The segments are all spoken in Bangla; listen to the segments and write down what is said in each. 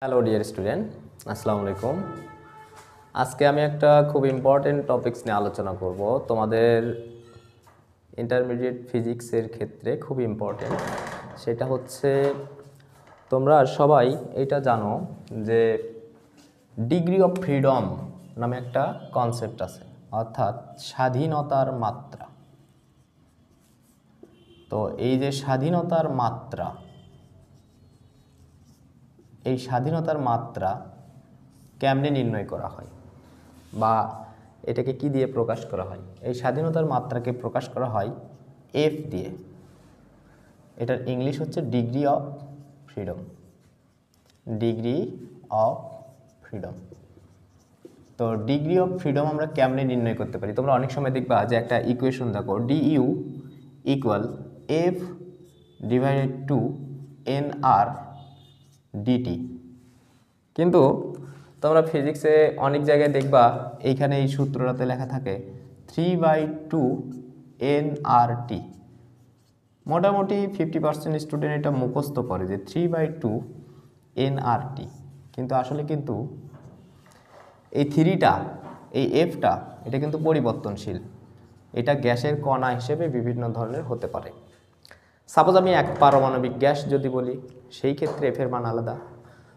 হ্যালো ডিয়ার স্টুডেন্ট, আসসালামু আলাইকুম। আজকে আমি একটা খুব ইম্পর্টেন্ট টপিকস নিয়ে আলোচনা করব। তোমাদের ইন্টারমিডিয়েট ফিজিক্সের ক্ষেত্রে খুব ইম্পর্টেন্ট। সেটা হচ্ছে তোমরা সবাই এটা জানো যে ডিগ্রি অফ ফ্রিডম নামে একটা কনসেপ্ট আছে, অর্থাৎ স্বাধীনতার মাত্রা। তো এই যে স্বাধীনতার মাত্রা, এই স্বাধীনতার মাত্রা কেমনে নির্ণয় করা হয় বা এটাকে কি দিয়ে প্রকাশ করা হয়? এই স্বাধীনতার মাত্রাকে প্রকাশ করা হয় এফ দিয়ে। এটার ইংলিশ হচ্ছে degree of freedom. Degree of freedom. তো ডিগ্রি অফ ফ্রিডম আমরা কেমনে নির্ণয় করতে পারি? তোমরা অনেক সময় দেখবা যে একটা ইকুয়েশন দেখো, DU equal F divided by two N R. কিন্তু তোমরা ফিজিক্সে অনেক জায়গায় দেখবা এইখানে এই সূত্রটাতে লেখা থাকে 3/2 nRT। মোটামুটি 50% স্টুডেন্ট এটা মুখস্থ করে যে 3/2 nRT, কিন্তু আসলে কিন্তু এই থ্রিটা, এই এফটা, এটা কিন্তু পরিবর্তনশীল। এটা গ্যাসের কণা হিসেবে বিভিন্ন ধরনের হতে পারে। সাপোজ আমি এক পারমাণবিক গ্যাস যদি বলি, সেই ক্ষেত্রে এফের মান আলাদা।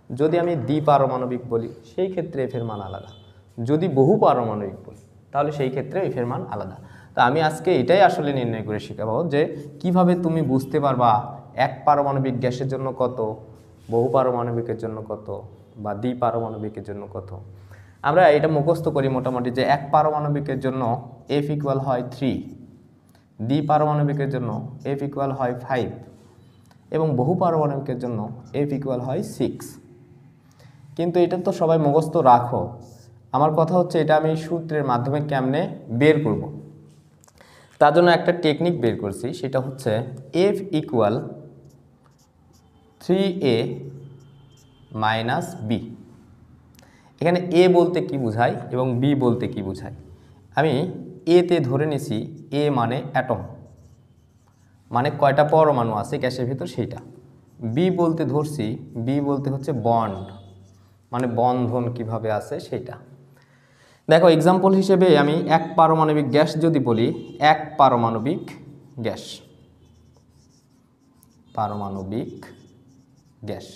যদি আমি দ্বিপারমাণবিক বলি, সেই ক্ষেত্রে এফের মান আলাদা। যদি বহু পারমাণবিক বলি, তাহলে সেই ক্ষেত্রে এফের মান আলাদা। তা আমি আজকে এটাই আসলে নির্ণয় করে শেখাবো যে কিভাবে তুমি বুঝতে পারবা এক পারমাণবিক গ্যাসের জন্য কত, বহু পারমাণবিকের জন্য কত, বা দ্বিপারমাণবিকের জন্য কত। আমরা এটা মুখস্থ করি মোটামুটি যে এক পারমাণবিকের জন্য এফ ইকুয়াল হয় 3, দ্বিপারমাণবিকের জন্য এফ ইকুয়াল হয় 5 এবং বহু পারমাণবিকের জন্য এফ ইকুয়াল হয় 6। কিন্তু এটা তো সবাই মুখস্থ রাখো। আমার কথা হচ্ছে এটা আমি সূত্রের মাধ্যমে কেমনে বের করব। তার জন্য একটা টেকনিক বের করছি, সেটা হচ্ছে F equal 3a minus B. এখানে এ বলতে কি বোঝায় এবং বি বলতে কি বোঝায়? আমি এতে ধরে নিছি এ মানে অ্যাটম, মানে কয়টা পরমাণু আছে গ্যাসের ভিতর সেইটা। বি বলতে ধরছি, বি বলতে হচ্ছে বন্ড, মানে বন্ধন কিভাবে আছে সেইটা। দেখো এক্সাম্পল হিসেবে আমি এক পারমাণবিক গ্যাস যদি বলি, এক পারমাণবিক গ্যাস, পারমাণবিক গ্যাস।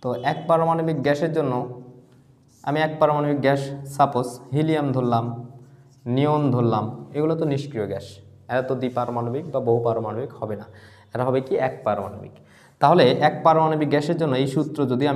তো এক পারমাণবিক গ্যাসের জন্য আমি এক পারমাণবিক গ্যাস সাপোজ হিলিয়াম ধরলাম, নিয়ন ধরলাম, এগুলো তো নিষ্ক্রিয় গ্যাস, এরা তো দ্বিপারমাণবিক বা বহু পারমাণবিক হবে না, এরা হবে কি এক পারমাণবিক। তাহলে এক পারমাণবিক গ্যাসের জন্য এই সূত্র যদি আমি